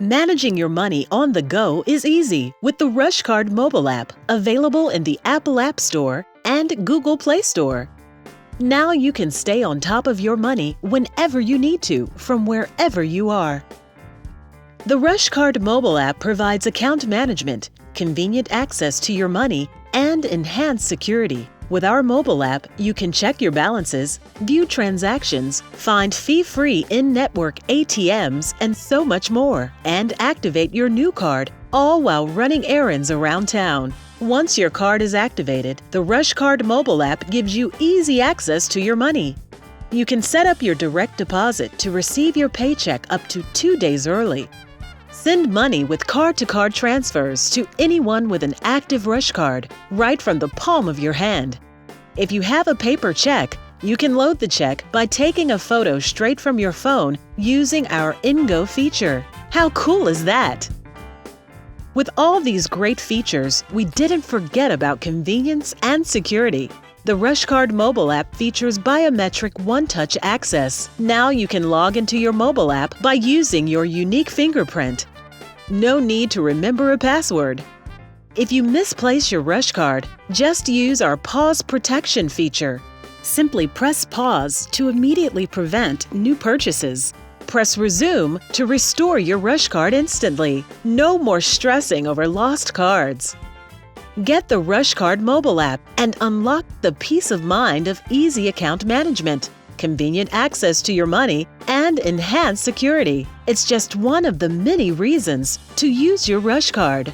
Managing your money on the go is easy with the RushCard Mobile App, available in the Apple App Store and Google Play Store. Now you can stay on top of your money whenever you need to, from wherever you are. The RushCard Mobile App provides account management, convenient access to your money, and enhanced security. With our mobile app, you can check your balances, view transactions, find fee-free in-network ATMs, and so much more, and activate your new card, all while running errands around town. Once your card is activated, the RushCard mobile app gives you easy access to your money. You can set up your direct deposit to receive your paycheck up to 2 days early. Send money with card-to-card transfers to anyone with an active RushCard right from the palm of your hand. If you have a paper check, you can load the check by taking a photo straight from your phone using our INGO feature. How cool is that? With all these great features, we didn't forget about convenience and security. The RushCard mobile app features biometric one-touch access. Now you can log into your mobile app by using your unique fingerprint. No need to remember a password. If you misplace your RushCard, just use our pause protection feature. Simply press pause to immediately prevent new purchases. Press resume to restore your RushCard instantly. No more stressing over lost cards. Get the RushCard mobile app and unlock the peace of mind of easy account management, convenient access to your money, and enhanced security. It's just one of the many reasons to use your RushCard.